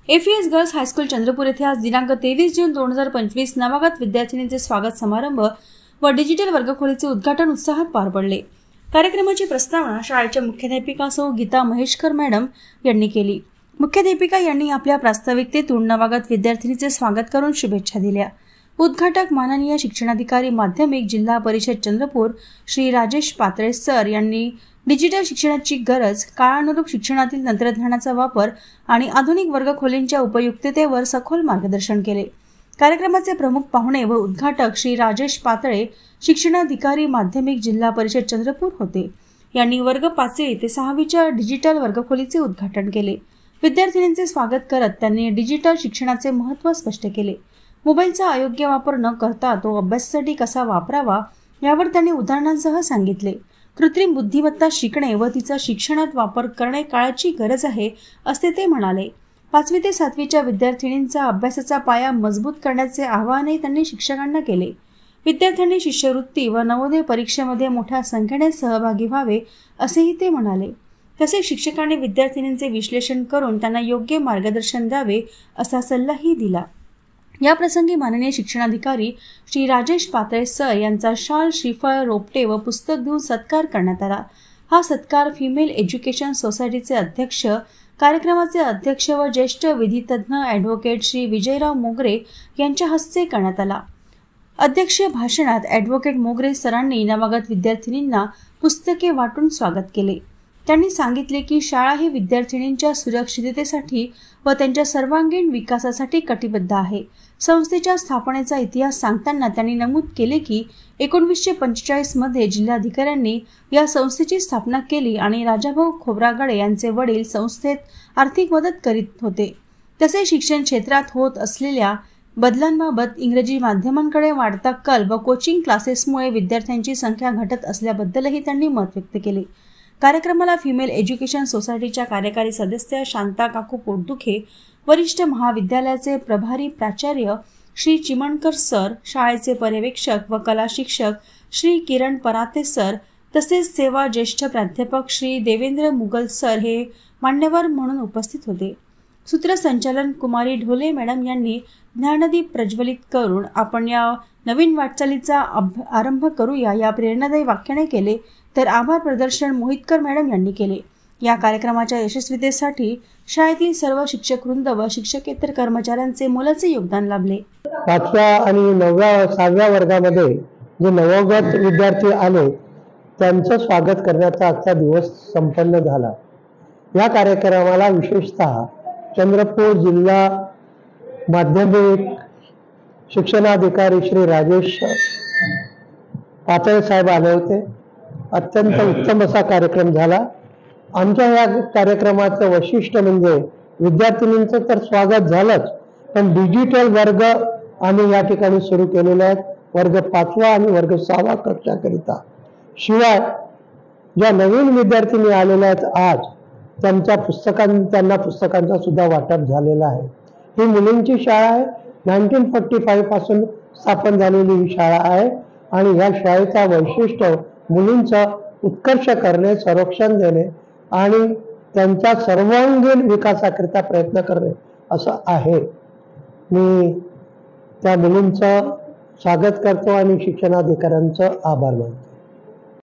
FES girls high school Chandrapur येथे आज दिनांक 23 जून 2025 नवागत विद्यार्थिनींचे स्वागत समारंभ व डिजिटल वर्गखोलीचे उद्घाटन उत्साहात पार पडले। कार्यक्रमाची प्रस्तावना शाळेच्या मुख्याध्यापिका सौ गीता महेशकर मॅडम यांनी केली। मुख्याध्यापिका यांनी आपल्या प्रास्ताविकतेतून नवागत विद्यार्थिनीचे स्वागत करून शुभेच्छा दिल्या। उद्घाटक माननीय शिक्षणाधिकारी माध्यमिक जिल्हा परिषद चंद्रपूर श्री राजेश पातळे सर यांनी डिजिटल शिक्षणाची गरज, काळानुरूप शिक्षणातील तंत्रज्ञानाचा वापर आणि आधुनिक वर्गखोलींच्या उपयुक्ततेवर सखोल मार्गदर्शन केले। कार्यक्रमाचे प्रमुख पाहुणे व उद्घाटक श्री राजेश पातळे शिक्षणाधिकारी माध्यमिक जिल्हा परिषद चंद्रपूर होते। यांनी वर्ग 5वी ते 6वीच्या डिजिटल वर्गखोलीचे उद्घाटन केले। विद्यार्थिनींचे स्वागत करत त्यांनी डिजिटल शिक्षणाचे महत्त्व स्पष्ट केले। मोबाईलचा अयोग्य वापर न करता तो अभ्यासासाठी कसा वापरावा यावर त्यांनी उदाहरणांसह सांगितले। कृत्रिम बुद्धिमत्ता शिकणे व तिचा शिक्षणात वापर करणे काळाची गरज आहे असे ते म्हणाले। 5वी ते 7वीच्या विद्यार्थिनींचा अभ्यासाचा पाया मजबूत करण्याचे आवाहनही त्यांनी शिक्षकांना केले। विद्यार्थ्यांनी शिष्यवृत्ती व नवोदय परीक्षेमध्ये मोठ्या संख्येने सहभागी व्हावे असेही ते म्हणाले। तसेच शिक्षकांनी विद्यार्थिनींचे विश्लेषण करून त्यांना योग्य मार्गदर्शन द्यावे असा सल्लाही दिला। या प्रसंगी माननीय शिक्षणाधिकारी श्री राजेश पातळे सर यांचा शाल, श्रीफळ, रोपटे व पुस्तक देऊन सत्कार करण्यात आला। हा सत्कार फिमेल एज्युकेशन सोसायटीचे अध्यक्ष, कार्यक्रमाचे अध्यक्ष व ज्येष्ठ विधितज्ञ ॲडव्होकेट श्री विजयराव मोगरे यांच्या हस्ते करण्यात आला। अध्यक्षीय भाषणात ॲडव्होकेट मोगरे सरांनी नवागत विद्यार्थिनींना पुस्तके वाटून स्वागत केले। त्यांनी सांगितले की शाळा ही विद्यार्थिनींच्या सुरक्षिततेसाठी व त्यांच्या सर्वांगीण विकासासाठी कटिबद्ध आहे। संस्थेच्या स्थापनेचा इतिहास सांगताना त्यांनी नमूद केले की 1945 मध्ये जिल्हाधिकाऱ्यांनी या संस्थेची स्थापना केली आणि राजाभाऊ खोब्रागडे यांचे वडील संस्थेत आर्थिक मदत करीत होते। तसेच शिक्षण क्षेत्रात होत असलेल्या बदलांबाबत इंग्रजी माध्यमांकडे वाढता कल व कोचिंग क्लासेसमुळे विद्यार्थ्यांची संख्या घटत असल्याबद्दलही त्यांनी मत व्यक्त केले। कार्यक्रमाला फिमेल एज्युकेशन सोसायटीच्या कार्यकारी सदस्य शांता काकू पोटदुखे, वरिष्ठ महाविद्यालयाचे प्रभारी प्राचार्य श्री चिमणकर सर, शाळेचे पर्यवेक्षक व कला शिक्षक श्री किरण पराते सर तसेच सेवा ज्येष्ठ प्राध्यापक श्री देवेंद्र मुगल सर हे मान्यवर म्हणून उपस्थित होते। सूत्रसंचालन कुमारी ढोले मॅडम यांनी ज्ञानदीप प्रज्वलित करून आपण या नवीन वाटचालीचा आरंभ करूया या प्रेरणादायी वाक्याने केले, तर आभार प्रदर्शन मोहितकर मॅडम यांनी केले। या कार्यक्रमाच्या यशस्वीतेसाठी शाळेतील सर्व शिक्षकवृंद व शिक्षकेतर कर्मचाऱ्यांचे मोलाचे योगदान लाभले। 5व्या आणि 9व्या 6व्या वर्गामध्ये जे नवोगत विद्यार्थी आले त्यांचं स्वागत करण्याचा आजचा दिवस संपन्न झाला। या कार्यक्रमाला विशेषतः चंद्रपूर जिल्हा माध्यमिक शिक्षणाधिकारी श्री राजेश पातळे साहेब आले होते। अत्यंत उत्तम असा कार्यक्रम झाला। आमच्या या कार्यक्रमाचं वैशिष्ट्य म्हणजे विद्यार्थिनींचं तर स्वागत झालंच, पण डिजिटल वर्ग आम्ही या ठिकाणी सुरू केलेले आहेत, वर्ग 5वा आणि वर्ग 6वा कक्षाकरिता। शिवाय ज्या नवीन विद्यार्थिनी आलेल्या आहेत आज त्यांना पुस्तकांचा सुद्धा वाटप झालेला आहे। ही मुलींची शाळा आहे, 1945 पासून स्थापन झालेली ही शाळा आहे आणि या शाळेचा वैशिष्ट्य मुलींचा उत्कर्ष करणे, संरक्षण देणे आणि त्यांच्या सर्वांगीण विकासाकरिता प्रयत्न करणे असं आहे। मी त्या मुलींचं स्वागत करतो आणि शिक्षणाधिकाऱ्यांचं आभार मानतो।